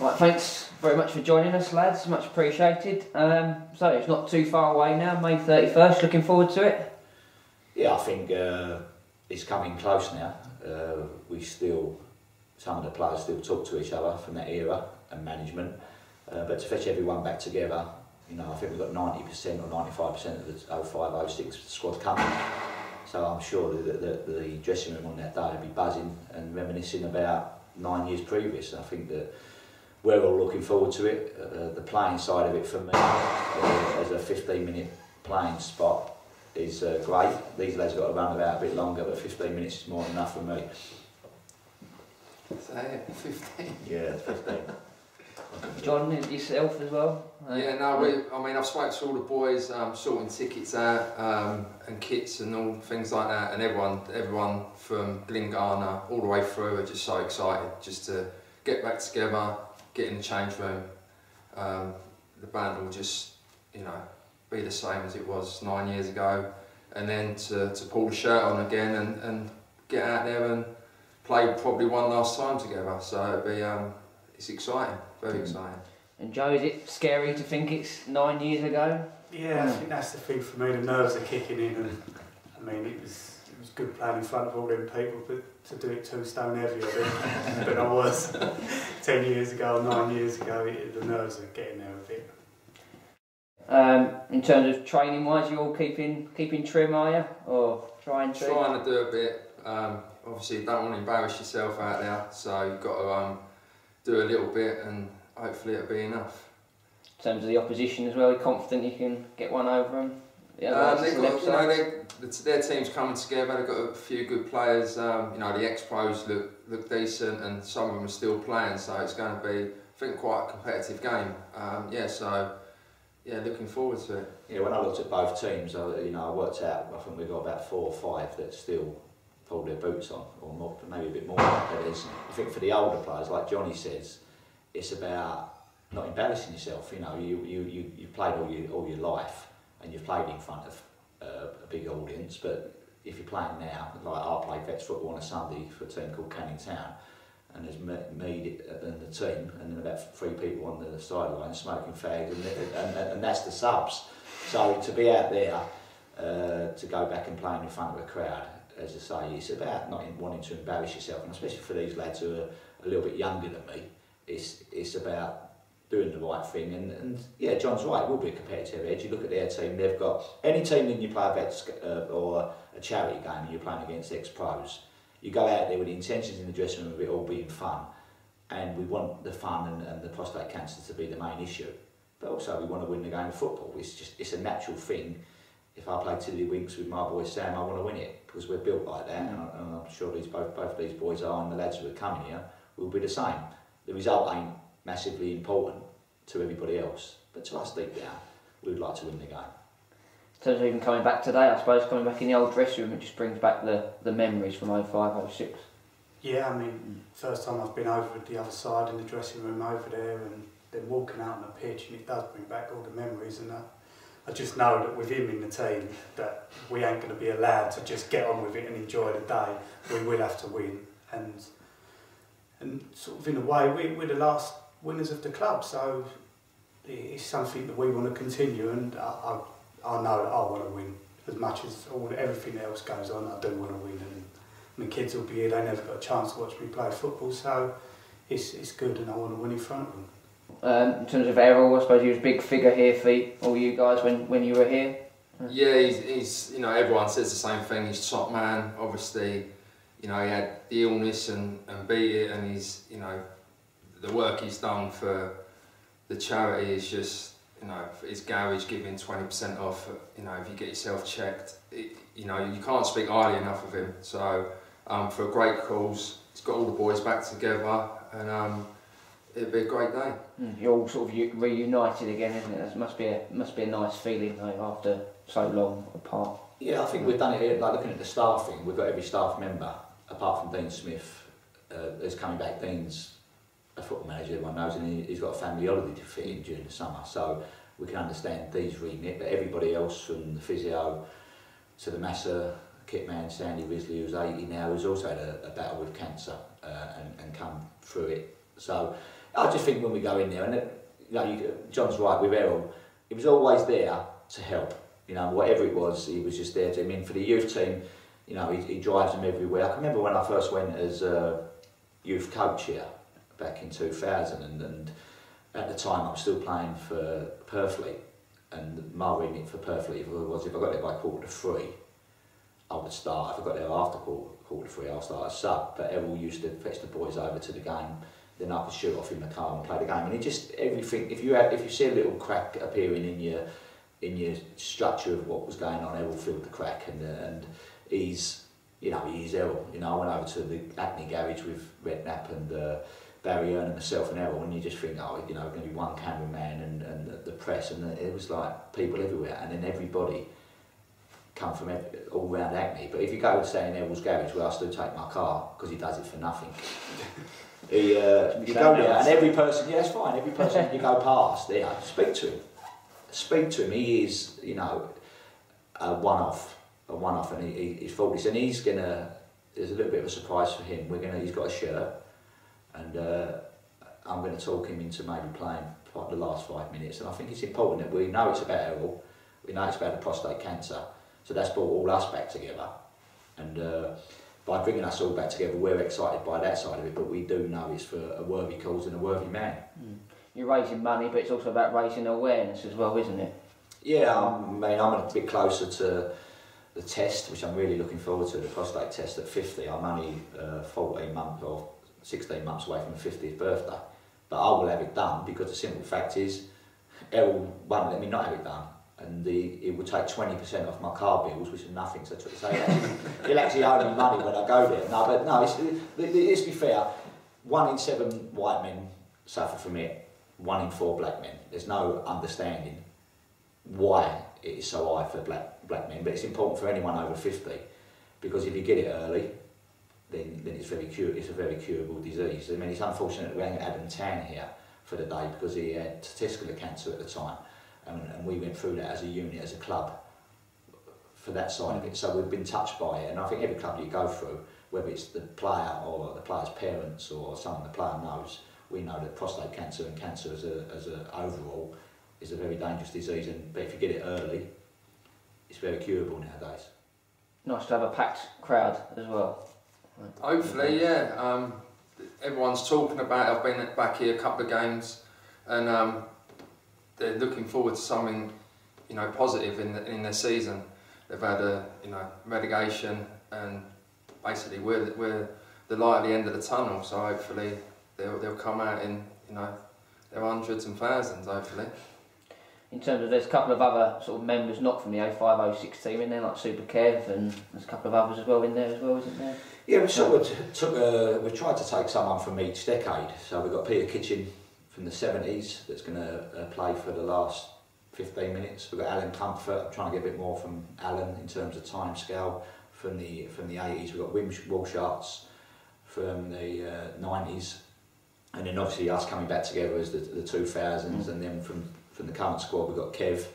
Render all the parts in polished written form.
Right, thanks very much for joining us, lads. Much appreciated. So it's not too far away now, May 31st. Looking forward to it. Yeah, I think it's coming close now. Some of the players still talk to each other from that era and management, but to fetch everyone back together, you know, I think we've got 90% or 95% of the 05-06 squad coming. So I'm sure that the dressing room on that day will be buzzing and reminiscing about 9 years previous. I think that we're all looking forward to it. The playing side of it for me, as a 15-minute playing spot, is great. These lads have got to run about a bit longer, but 15 minutes is more than enough for me. So yeah, 15. Yeah, 15. John, yourself as well? Yeah, no, I mean, I've spoken to all the boys, sorting tickets out and kits and all things like that, and everyone from Ling all the way through are just so excited just to get back together, get in the change room. The band will just, you know, be the same as it was 9 years ago, and then to pull the shirt on again and get out there and play probably one last time together. So it'll be, it's exciting, very exciting. And Joe, is it scary to think it's 9 years ago? Yeah, I think that's the thing for me. The nerves are kicking in, and I mean, it was good playing in front of all them people, but to do it 2 stone heavier than I was 10 years ago, 9 years ago, the nerves are getting there a bit. In terms of training wise, you all keeping trim, are you? Or trying to? Trying to do a bit. Obviously you don't want to embarrass yourself out there, so you've got to do a little bit, and hopefully it'll be enough. In terms of the opposition as well, you're confident you can get one over them? Their team's coming together. They've got a few good players. You know, the ex-pros look decent, and some of them are still playing. So it's going to be, I think, quite a competitive game. Looking forward to it. Yeah, when I looked at both teams, I worked out. I think we've got about 4 or 5 that still pull their boots on, or more, maybe a bit more. I think for the older players, like Johnny says, it's about not embarrassing yourself. You know, you've played all your life, and you've played in front of a big audience. But if you're playing now, like I played vets football on a Sunday for a team called Canning Town, and there's me and the team, and then about 3 people on the sideline smoking fags, and that's the subs. So to be out there, to go back and play in front of a crowd, as I say, it's about not wanting to embarrass yourself, and especially for these lads who are a little bit younger than me, it's about doing the right thing. And yeah, John's right, it will be a competitive edge. You look at their team, they've got any team that you play a vets or a charity game and you're playing against ex-pros, you go out there with the intentions in the dressing room of it all being fun, and we want the fun and the prostate cancer to be the main issue, but also we want to win the game of football. It's a natural thing. If I play tiddlywinks with my boy Sam, I want to win it, because we're built like that, and I'm sure both these boys are, and the lads who are coming here will be the same. The result ain't massively important to everybody else, but to us deep down, we'd like to win the game. In terms of even coming back today, I suppose coming back in the old dressing room, it just brings back the memories from 05-06. Yeah, I mean, first time I've been over at the other side in the dressing room over there, and then walking out on the pitch, and it does bring back all the memories. And I just know that with him in the team, that we ain't going to be allowed to just get on with it and enjoy the day. We will have to win, and sort of in a way, we're the last winners of the club, so it's something that we want to continue, and I know that I want to win. As much as everything else goes on, I do want to win, and my kids will be here, they never got a chance to watch me play football, so it's good, and I want to win in front of them. In terms of Errol, I suppose he was a big figure here for all you guys when you were here? Yeah, he's you know, everyone says the same thing, he's top man. Obviously, you know, he had the illness and beat it, and he's, you know, the work he's done for the charity is just, you know, his garage giving 20% off, you know, if you get yourself checked, you know, you can't speak highly enough of him. So for a great cause, he's got all the boys back together, and it'd be a great day. You're all sort of reunited again, isn't it? It must be a nice feeling, though, after so long apart. Yeah, I think we've done it here, like looking at the staffing, we've got every staff member, apart from Dean Smith, who's coming back. Dean's a football manager, everyone knows, and he's got a family holiday to fit in during the summer, so we can understand Dean's remit, but everybody else, from the physio to the masser, kit man Sandy Risley, who's 80 now, who's also had a battle with cancer and come through it. So I just think when we go in there, and John's right with Errol, he was always there to help. Whatever it was, he was just there to him. For the youth team, he drives them everywhere. I can remember when I first went as a youth coach here back in 2000, and at the time I was still playing for Purfleet, and my remit for Purfleet was if I got there by 2:45, I would start. If I got there after 2:45, I'll start as sub. But Errol used to fetch the boys over to the game. Then I could shoot off in the car and play the game. And he just everything. If you see a little crack appearing in your structure of what was going on, Errol filled the crack, and he's Errol. I went over to the Acne garage with Redknapp and Barry Earn and myself and Errol, and you just think, going to be one cameraman and the press, and it was like people everywhere, and then everybody come from all around Acne. But if you go and stay in Errol's garage, where I still take my car because he does it for nothing. You go there, and every person, it's fine. Every person you go past there, speak to him. Speak to him. He is, a one-off, and he's faultless, and he's gonna. There's a little bit of a surprise for him. He's got a shirt, and I'm gonna talk him into maybe playing the last 5 minutes. And I think it's important that we know it's about Errol, we know it's about the prostate cancer, so that's brought all us back together, and by bringing us all back together, we're excited by that side of it. But we do know it's for a worthy cause and a worthy man. You're raising money, but it's also about raising awareness as well, isn't it? Yeah, I'm a bit closer to the test, which I'm really looking forward to, the prostate test at 50. I'm only 14 months or 16 months away from my 50th birthday. But I will have it done because the simple fact is, Errol won't let me not have it done. And it would take 20% off my car bills, which is nothing. So he'll actually owe me money when I go there. Let's be fair, 1 in 7 white men suffer from it, 1 in 4 black men. There's no understanding why it is so high for black men, but it's important for anyone over 50, because if you get it early, then it's a very curable disease. It's unfortunate we haven't Adam Tan here for the day because he had testicular cancer at the time, and we went through that as a unit, as a club, for that side of it. So we've been touched by it, and I think every club you go through, whether it's the player or the player's parents or someone the player knows, we know that prostate cancer and cancer as a overall is a very dangerous disease, but if you get it early, it's very curable nowadays. Nice to have a packed crowd as well. Hopefully, yeah. Everyone's talking about it. I've been back here a couple of games, and they're looking forward to something, positive in their season. They've had a relegation, and basically we're the light at the end of the tunnel. So hopefully they'll come out in their hundreds and thousands. Hopefully. In terms of, there's a couple of other sort of members not from the 05-06 team in there, like Super Kev, and there's a couple of others as well in there as well, isn't there? Yeah, we tried to take someone from each decade. So we've got Peter Kitchen from the 70s that's going to play for the last 15 minutes. We've got Alan Comfort. I'm trying to get a bit more from Alan in terms of time scale from the 80s. We've got Wim Walsharts from the 90s, and then obviously us coming back together as the 2000s, and then from the current squad we've got Kev,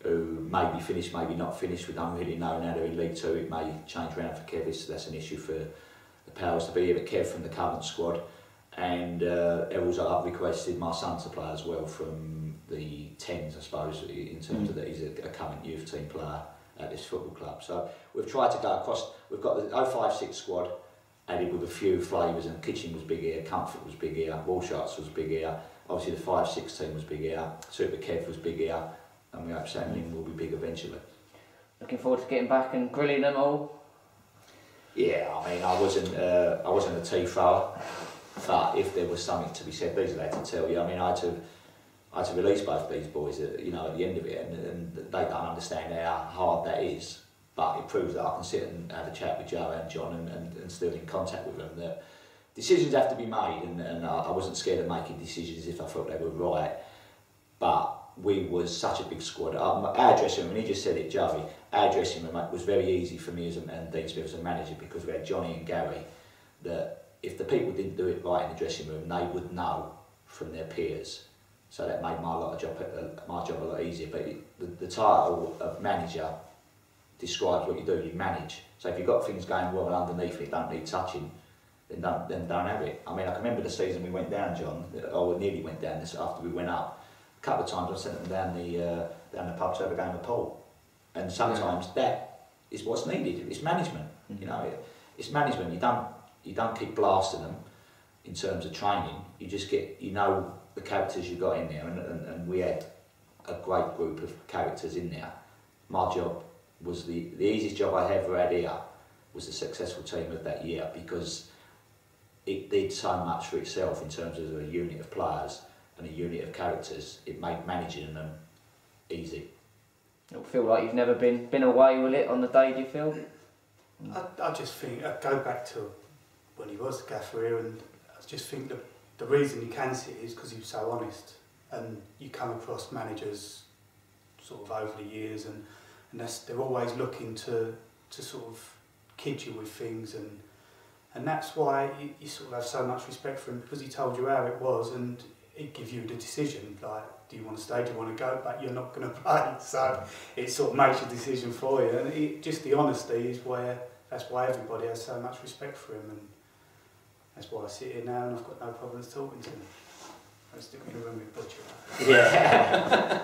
who may be finished, maybe not finished. We don't really know now they're in League Two. It may change around for Kev, so that's an issue for the powers to be here. But Kev from the current squad, and Errol's I've requested my son to play as well from the 10s, I suppose, in terms of that he's a current youth team player at this football club. So we've tried to go across. We've got the 05-06 squad added with a few flavours, and Kitchen was big here, Comfort was big here, Walsharts was big here. Obviously the 5-6 team was big here, Super Kev was big here, and we hope Sam Ling will be big eventually. Looking forward to getting back and grilling them all. Yeah, I wasn't a tea thrower, but if there was something to be said, these are there to tell you. I had to release both these boys at the end of it, and they don't understand how hard that is. But it proves that I can sit and have a chat with Joe and John and still in contact with them. That decisions have to be made, and I wasn't scared of making decisions if I thought they were right. But we was such a big squad. Our dressing room, and he just said it, Joey, our dressing room was very easy for me and Dean Smith as a manager, because we had Johnny and Gary, that if the people didn't do it right in the dressing room, they would know from their peers. So that made my job a lot easier. But the title of manager describes what you do, you manage. So if you've got things going well underneath and it don't need touching, then don't have it. I mean, I can remember the season we went down, John, or nearly went down this after we went up. A couple of times I sent them down the pub to have a game of pool, and sometimes that is what's needed. It's management, you know. It's management. You don't keep blasting them in terms of training. You just get, you know, the characters you got in there, and we had a great group of characters in there. My job was the easiest job I ever had here was the successful team of that year, because it did so much for itself in terms of a unit of players and a unit of characters. It made managing them easy. It'll feel like you've never been away with it on the day, do you feel? I just think, I go back to when he was the gaffer here, and I just think that the reason you can see it is because he was so honest, and you come across managers sort of over the years, and they're always looking to sort of kid you with things, and that's why you sort of have so much respect for him, because he told you how it was, and he'd give you the decision, like, do you want to stay, do you want to go, but you're not going to play, so it sort of makes a decision for you, and just the honesty is that's why everybody has so much respect for him, and that's why I sit here now and I've got no problems talking to him. I still in a room with Butcher. Yeah.